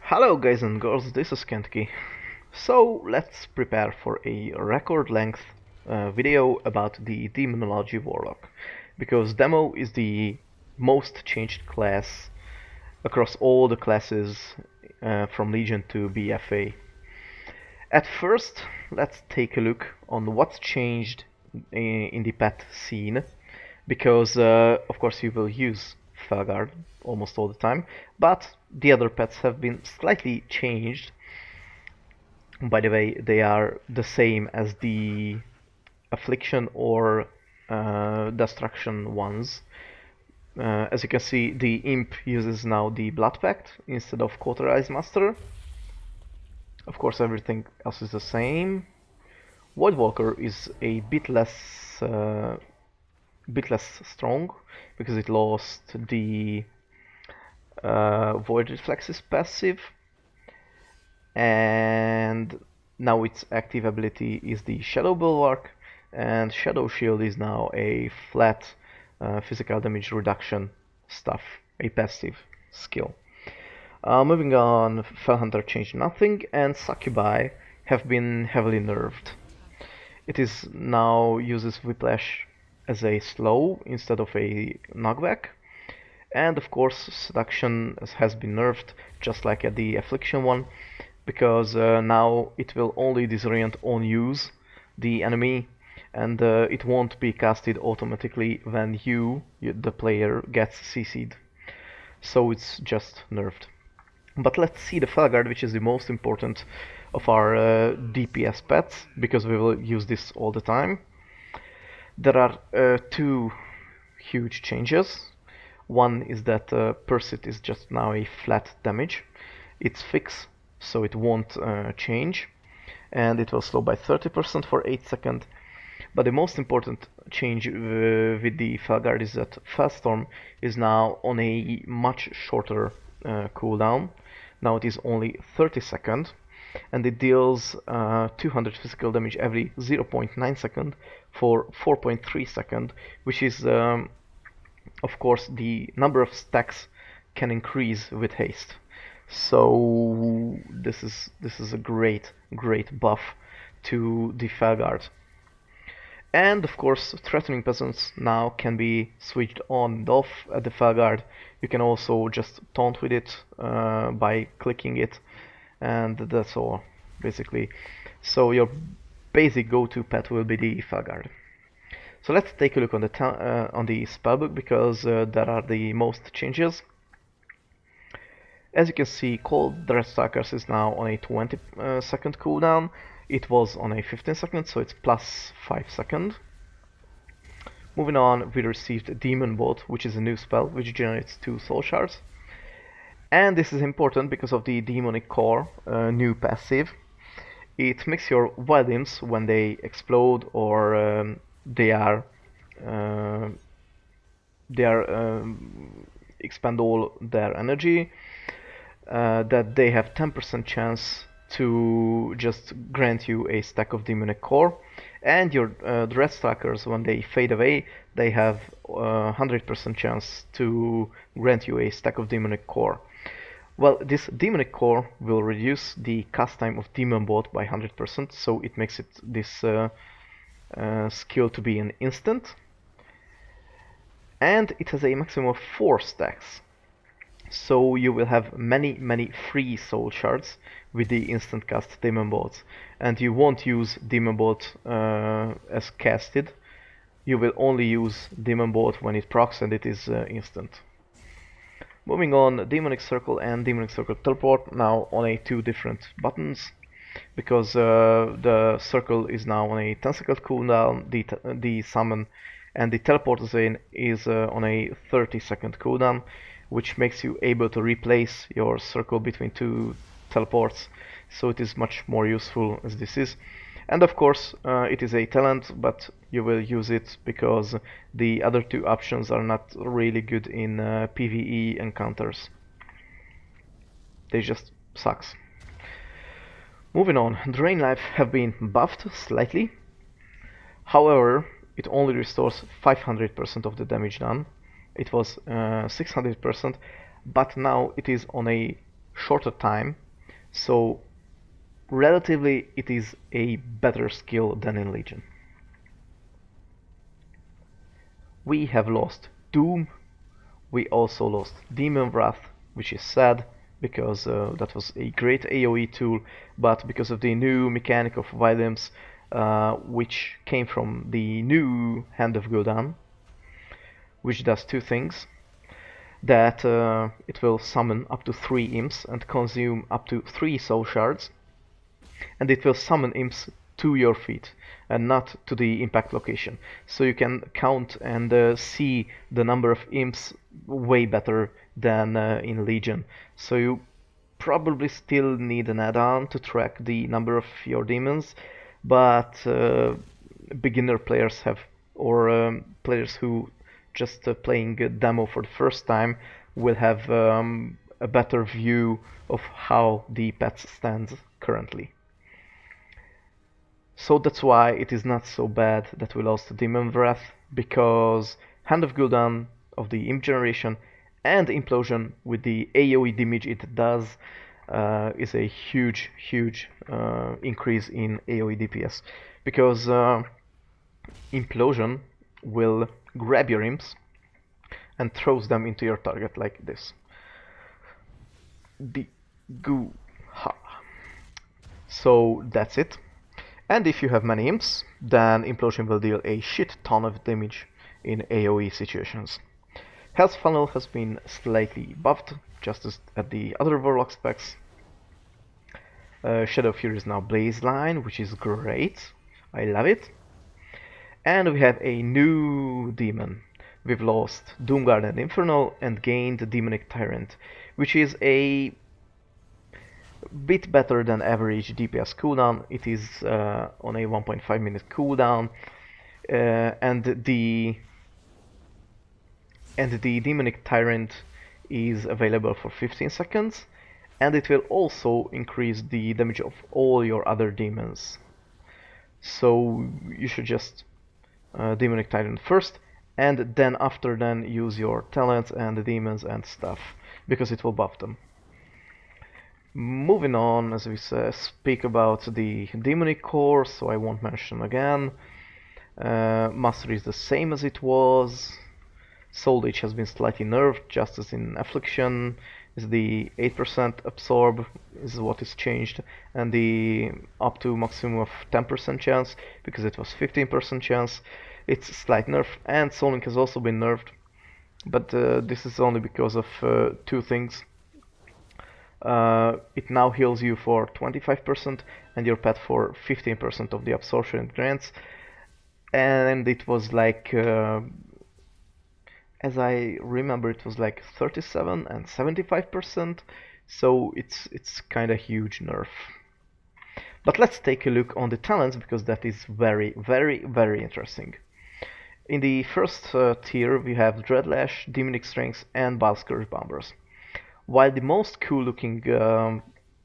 Hello guys and girls, this is Kentucky. So let's prepare for a record length video about the Demonology Warlock, because Demo is the most changed class across all the classes from Legion to BFA. At first, let's take a look on what's changed in the pet scene, because of course you will use Felguard almost all the time, but the other pets have been slightly changed. By the way, they are the same as the Affliction or Destruction ones. As you can see, the Imp uses now the Blood Pact instead of Cauterized Master. Of course, everything else is the same. Voidwalker is a bit less strong because it lost the Void Reflexes passive, and now its active ability is the Shadow Bulwark, and Shadow Shield is now a flat physical damage reduction stuff, a passive skill. Moving on, Fellhunter changed nothing, and Succubi have been heavily nerfed. It is now uses Whiplash as a slow instead of a knockback, and of course Seduction has been nerfed just like at the Affliction one, because now it will only disorient on use the enemy, and it won't be casted automatically when the player, gets CC'd. So it's just nerfed. But let's see the Felguard, which is the most important of our DPS pets, because we will use this all the time. There are two huge changes. One is that Persit is just now a flat damage. It's fixed, so it won't change, and it will slow by 30% for 8 seconds. But the most important change with the Felguard is that Fellstorm is now on a much shorter cooldown. Now it is only 30 seconds, and it deals 200 physical damage every 0.9 second for 4.3 seconds, which is of course the number of stacks can increase with haste. So this is a great buff to the Felguard. And of course, Threatening Presence now can be switched on and off at the Felguard. You can also just taunt with it by clicking it, and that's all, basically. So your basic go-to pet will be the Felguard. So let's take a look on the spellbook, because there are the most changes. As you can see, Cold Dreadstalkers is now on a 20 second cooldown. It was on a 15 second, so it's plus 5 seconds. Moving on, we received Demon Bolt, which is a new spell which generates 2 soul shards. And this is important because of the Demonic Core new passive. It makes your wild imps, when they explode or they expend all their energy, that they have 10% chance to just grant you a stack of Demonic Core, and your Dreadstalkers, when they fade away, they have 100% chance to grant you a stack of Demonic Core. Well, this Demonic Core will reduce the cast time of Demon Bolt by 100%, so it makes this skill to be an instant, and it has a maximum of 4 stacks. So you will have many free soul shards with the instant cast Demon Bolts, and you won't use Demon Bolt as casted. You will only use Demon Bolt when it procs and it is instant. Moving on, Demonic Circle and Demonic Circle Teleport now on a 2 different buttons, because the Circle is now on a 10 second cooldown, the Summon, and the Teleport is on a 30 second cooldown, which makes you able to replace your circle between 2 teleports, so it is much more useful as this is. And of course it is a talent, but you will use it because the other 2 options are not really good in PvE encounters. They just sucks. Moving on, Drain Life have been buffed slightly. However, it only restores 500% of the damage done. It was 600%, but now it is on a shorter time, so relatively it is a better skill than in Legion. We have lost Doom, we also lost Demon Wrath, which is sad, because that was a great AoE tool, but because of the new mechanic of Violence, which came from the new Hand of Gul'dan, which does two things. That it will summon up to 3 imps and consume up to 3 soul shards, and it will summon imps to your feet and not to the impact location. So you can count and see the number of imps way better than in Legion. So you probably still need an add-on to track the number of your demons, but beginner players have, or players who just playing a demo for the first time will have a better view of how the pet stands currently. So that's why it is not so bad that we lost Demon Wrath, because Hand of Gul'dan of the Imp generation and Implosion with the AoE damage it does is a huge increase in AoE DPS, because Implosion will grab your imps and throws them into your target like this. The goo ha. So that's it. And if you have many imps, then Implosion will deal a shit ton of damage in AoE situations. Health funnel has been slightly buffed, just as at the other Warlock specs. Shadow Fury is now Blaze Line, which is great. I love it. And we have a new demon. We've lost Doomguard and Infernal and gained Demonic Tyrant, which is a bit better than average DPS cooldown. It is on a 1.5 minute cooldown, and the Demonic Tyrant is available for 15 seconds, and it will also increase the damage of all your other demons. So you should just Demonic Tyrant first, and then after then use your talents and the demons and stuff, because it will buff them. Moving on, as we speak about the demonic core, so I won't mention again. Mastery is the same as it was. Soul Age has been slightly nerfed, just as in Affliction. Is the 8% absorb is what is changed, and the up to maximum of 10% chance, because it was 15% chance. It's a slight nerf, and Soul Link has also been nerfed, but this is only because of two things. It now heals you for 25% and your pet for 15% of the absorption it grants, and it was like as I remember, it was like 37 and 75%, so it's kind of huge nerf. But let's take a look on the talents, because that is very interesting. In the first tier we have Dreadlash, Demonic Strength and Bile Scourge Bombers. While the most cool looking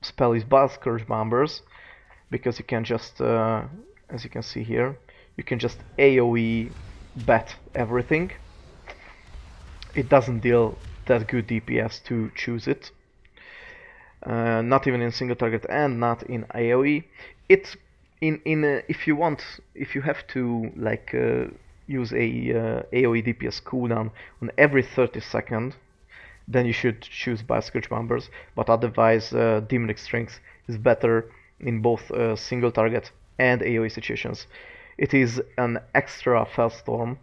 spell is Bile Scourge Bombers, because you can just, as you can see here, you can just AoE bat everything. It doesn't deal that good DPS to choose it, not even in single target and not in AoE. It's if you have to like use a AoE DPS cooldown on every 30 seconds, then you should choose Bile Scourge Bombers. But otherwise, Demonic Strength is better in both single target and AoE situations. It is an extra Fellstorm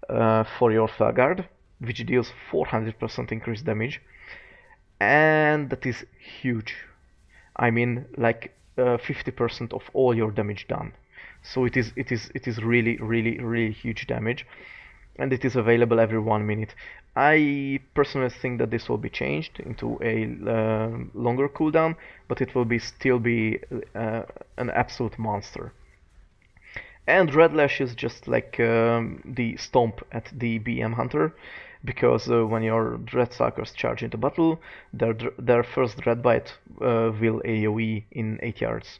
for your Felguard, which deals 400% increased damage, and that is huge. I mean, like 50% of all your damage done. So it is really huge damage, and it is available every 1 minute. I personally think that this will be changed into a longer cooldown, but it will still be an absolute monster. And Dreadlash is just like the stomp at the BM Hunter, because when your Dreadstalkers charge into battle, their first Dreadbite will AoE in 8 yards,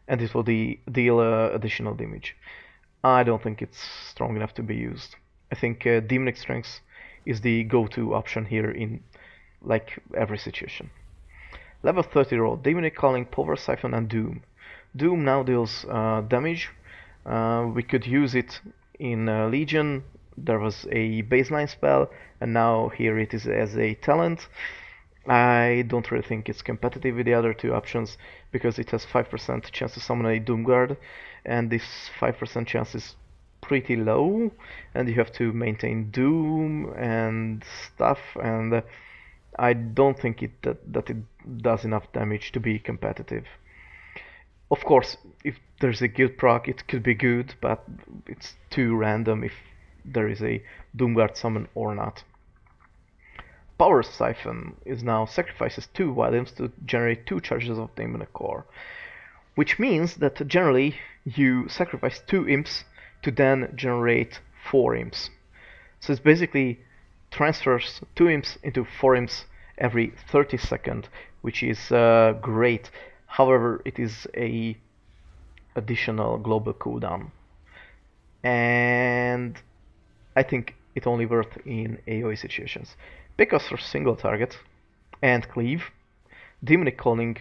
and it will deal additional damage. I don't think it's strong enough to be used. I think Demonic Strength is the go-to option here in like every situation. Level 30 roll, Demonic Calling, Power Siphon and Doom. Doom now deals damage. We could use it in Legion. There was a baseline spell, and now here it is as a talent. I don't really think it's competitive with the other two options because it has 5% chance to summon a Doomguard, and this 5% chance is pretty low, and you have to maintain Doom and stuff, and I don't think that it does enough damage to be competitive. Of course, if there's a guild proc, it could be good, but it's too random if there is a Doomguard summon or not. Power Siphon is now sacrifices 2 wild imps to generate 2 charges of Demonic Core, which means that generally you sacrifice 2 imps to then generate 4 imps. So it's basically transfers 2 imps into 4 imps every 30 seconds, which is great. However, it is a additional global cooldown, and I think it only worth in AoE situations. Because for single target and cleave, Demonic Calling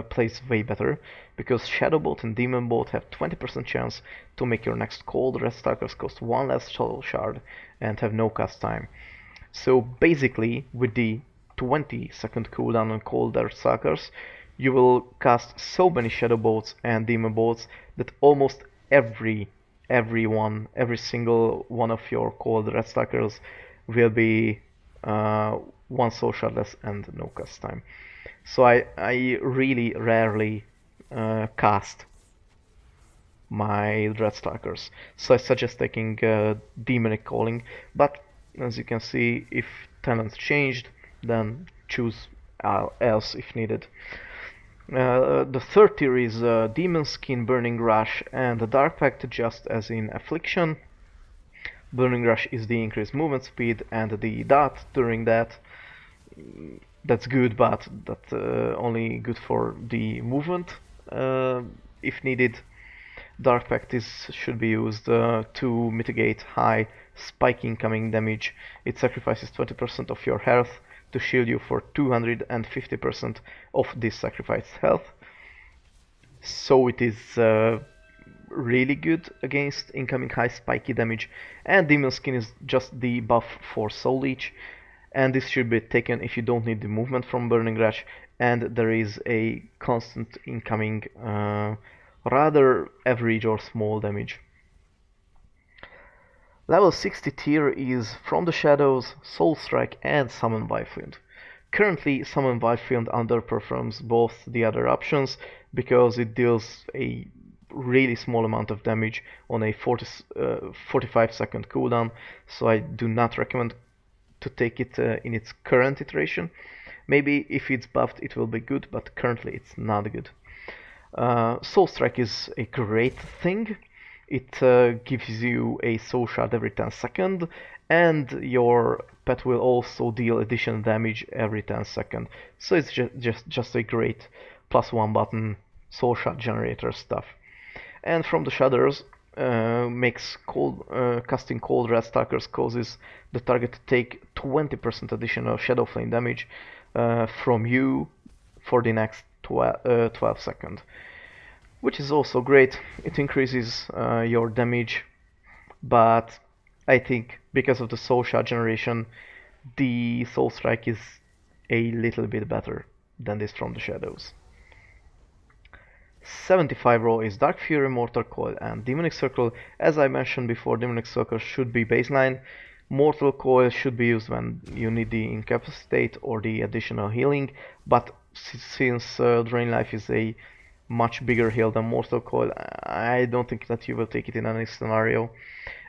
plays way better because Shadow Bolt and Demon Bolt have 20% chance to make your next call. The Red Stalkers cost 1 less Soul Shard and have no cast time. So basically, with the 20-second cooldown on Cold Red Stalkers, you will cast so many Shadow Bolts and Demon Bolts that almost every single one of your Cold Red Stalkers will be 1 Soul Shard less and no cast time. So I really rarely cast my Dreadstalkers. So I suggest taking Demonic Calling, but as you can see, if talents changed, then choose else if needed. The third tier is Demon Skin, Burning Rush, and the Dark Pact, just as in Affliction. Burning Rush is the increased movement speed and the dot during that. That's good, but that's only good for the movement if needed. Dark Pact should be used to mitigate high spike incoming damage. It sacrifices 20% of your health to shield you for 250% of this sacrificed health. So it is really good against incoming high spiky damage, and Demon Skin is just the buff for Soul Leech, and this should be taken if you don't need the movement from Burning Rush and there is a constant incoming rather average or small damage. Level 60 tier is From the Shadows, Soul Strike and Summon Wild-Fiend. Currently, Summon Wild-Fiend underperforms both the other options because it deals a really small amount of damage on a 45-second cooldown, so I do not recommend to take it in its current iteration. Maybe if it's buffed it will be good, but currently it's not good. Soul Strike is a great thing. It gives you a soul shard every 10 seconds, and your pet will also deal additional damage every 10 seconds. So it's just a great +1 button soul shard generator stuff. And From the Shadows makes casting Cold Red Stalkers causes the target to take 20% additional Shadow Flame damage from you for the next 12 seconds, which is also great. It increases your damage, but I think because of the Soul Shard generation, the Soul Strike is a little bit better than this From the Shadows. 75 row is Dark Fury, Mortal Coil and Demonic Circle. As I mentioned before, Demonic Circle should be baseline. Mortal Coil should be used when you need the Incapacitate or the additional healing, but since Drain Life is a much bigger heal than Mortal Coil, I don't think that you will take it in any scenario.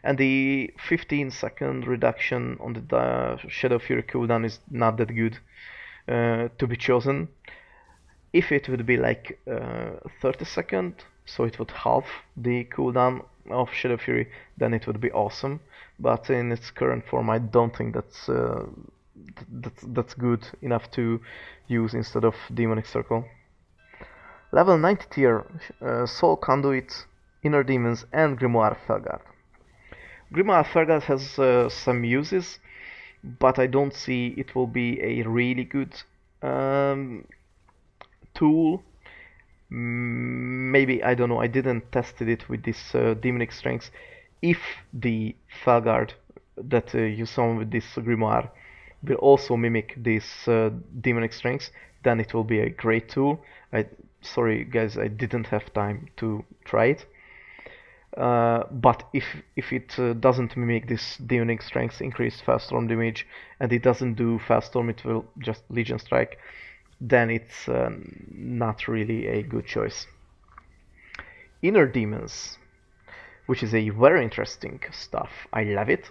And the 15-second reduction on the Shadow Fury cooldown is not that good to be chosen. If it would be like 30 seconds, so it would halve the cooldown of Shadow Fury, then it would be awesome. But in its current form, I don't think that's good enough to use instead of Demonic Circle. Level 90 tier, Soul Conduit, Inner Demons and Grimoire Felguard. Grimoire Felguard has some uses, but I don't see it will be a really good tool. Maybe, I don't know, I didn't tested it with this demonic strength. If the Felguard that you summon with this grimoire will also mimic this demonic strength, then it will be a great tool. Sorry guys, I didn't have time to try it. But if it doesn't mimic this demonic strength, increased fast storm damage, and it doesn't do fast storm, it will just Legion Strike, then it's not really a good choice. Inner Demons, which is a very interesting stuff. I love it.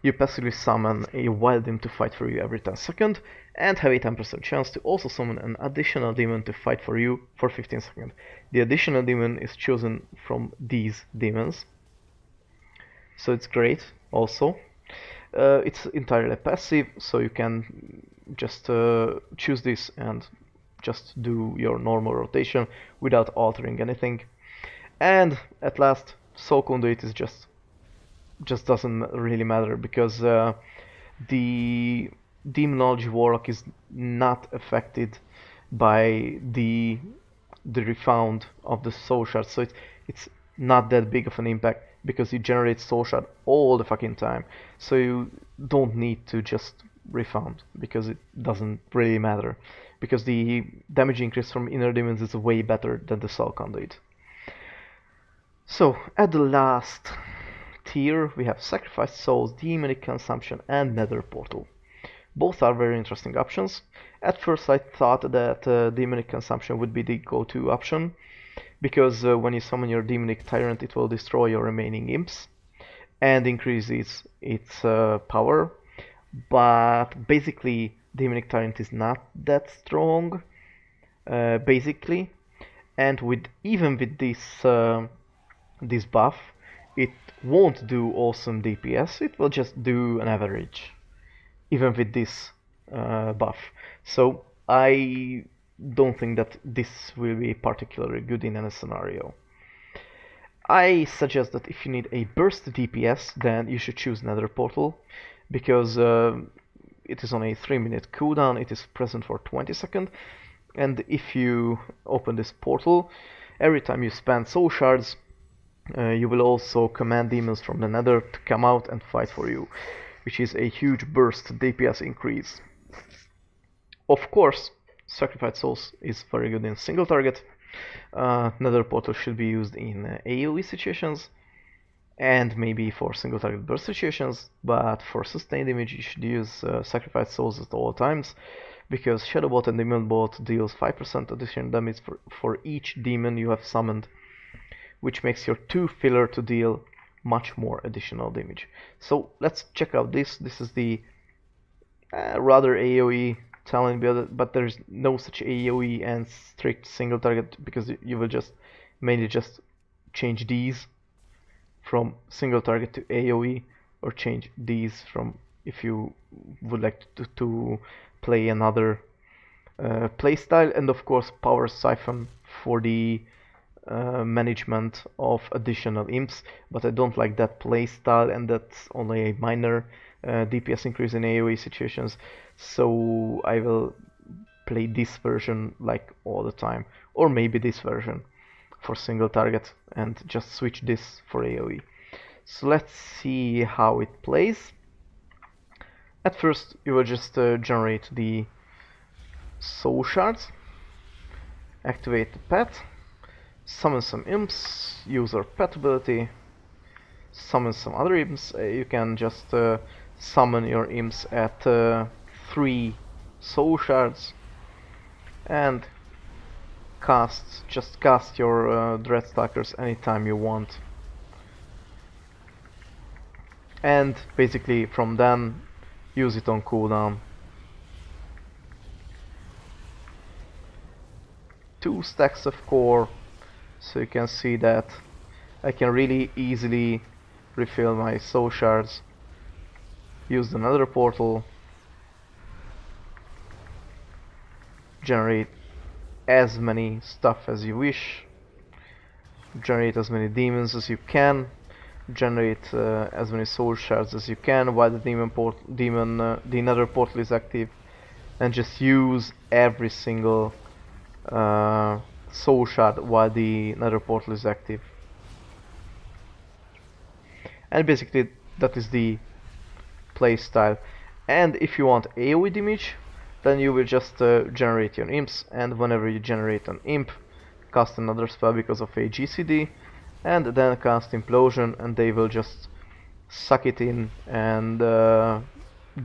You passively summon a wild demon to fight for you every 10 seconds, and have a 10% chance to also summon an additional demon to fight for you for 15 seconds. The additional demon is chosen from these demons, so it's great also. It's entirely passive, so you can just choose this and just do your normal rotation without altering anything. And at last, Soul Conduit is just doesn't really matter, because the Demonology Warlock is not affected by the refound of the soul shard, so it's not that big of an impact, because you generate soul shard all the fucking time, so you don't need to just refound, because it doesn't really matter, because the damage increase from inner demons is way better than the soul conduit. So at the last tier we have Sacrificed Souls, Demonic Consumption, and Nether Portal. Both are very interesting options. At first I thought that Demonic Consumption would be the go-to option, because when you summon your Demonic Tyrant it will destroy your remaining imps and increases its power, but basically Demonic Tyrant is not that strong, basically, and even with this buff, it won't do awesome DPS, it will just do an average, even with this buff. So I don't think that this will be particularly good in any scenario. I suggest that if you need a burst DPS, then you should choose Nether Portal, because it is on a 3-minute cooldown, it is present for 20 seconds, and if you open this portal, every time you spend soul shards, you will also command demons from the Nether to come out and fight for you, which is a huge burst DPS increase. Of course, Sacrificed Souls is very good in single target. Nether Portal should be used in AoE situations, and maybe for single target burst situations, but for sustained damage you should use Sacrificed Souls at all times, because Shadowbot and Demonbot deals 5% additional damage for each demon you have summoned, which makes your 2 filler to deal much more additional damage. So let's check out this. This is the rather AoE talent build, but there's no such AoE and strict single target, because you will just mainly just change these from single target to AoE, or change these from, if you would like to play another playstyle, and of course Power Siphon for the management of additional imps, but I don't like that playstyle, and that's only a minor DPS increase in AoE situations, so I will play this version like all the time, or maybe this version for single target and just switch this for AoE. So let's see how it plays. At first you will just generate the soul shards, activate the pet, summon some imps, use our pet ability, summon some other imps. You can just summon your imps at 3 soul shards, and just cast your Dreadstalkers anytime you want. And basically from then use it on cooldown. 2 stacks of core, so you can see that I can really easily refill my soul shards. Use another portal, generate as many stuff as you wish, generate as many demons as you can, generate as many soul shards as you can while the nether portal is active, and just use every single soul shard while the nether portal is active. And basically that is the playstyle. And if you want AoE damage, then you will just generate your imps, and whenever you generate an imp, cast another spell because of a GCD, and then cast Implosion, and they will just suck it in and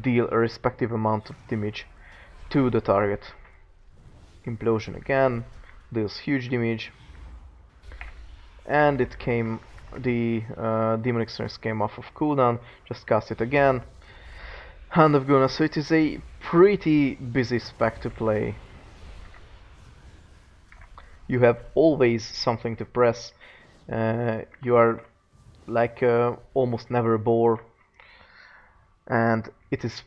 deal a respective amount of damage to the target. Implosion again, deals huge damage, and the Demonic Strength came off of cooldown, just cast it again. Hand of Guna, so it is a pretty busy spec to play. You have always something to press, you are like almost never bored, and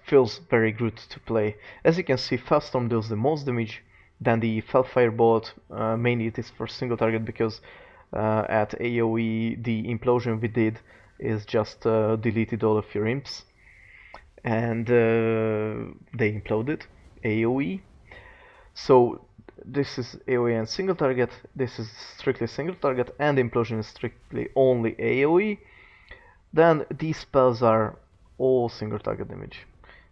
feels very good to play. As you can see, Fellstorm deals the most damage, then the Fellfire Bolt, mainly it is for single target because at AoE the implosion we did is just deleted all of your imps and they imploded AoE. So this is AoE and single target, this is strictly single target, and implosion is strictly only AoE. Then these spells are all single target damage.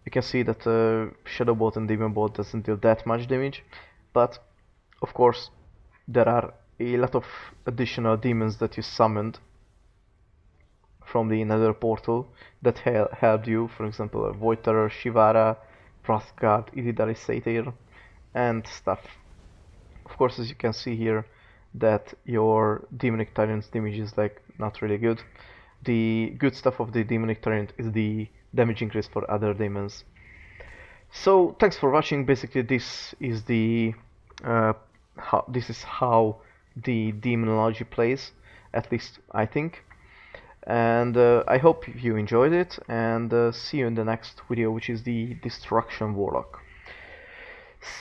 You can see that Shadow Bolt and Demon Bolt doesn't deal that much damage, but of course there are a lot of additional demons that you summoned from the Nether portal that helped you, for example, Void Terror, Shivara, Wrathguard, Illidari Satyr, and stuff. Of course, as you can see here, that your Demonic Tyrant's damage is like not really good. The good stuff of the Demonic Tyrant is the damage increase for other demons. So thanks for watching. Basically, this is the how the Demonology plays, at least I think. And I hope you enjoyed it, and see you in the next video, which is the Destruction Warlock.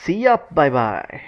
See ya, bye bye.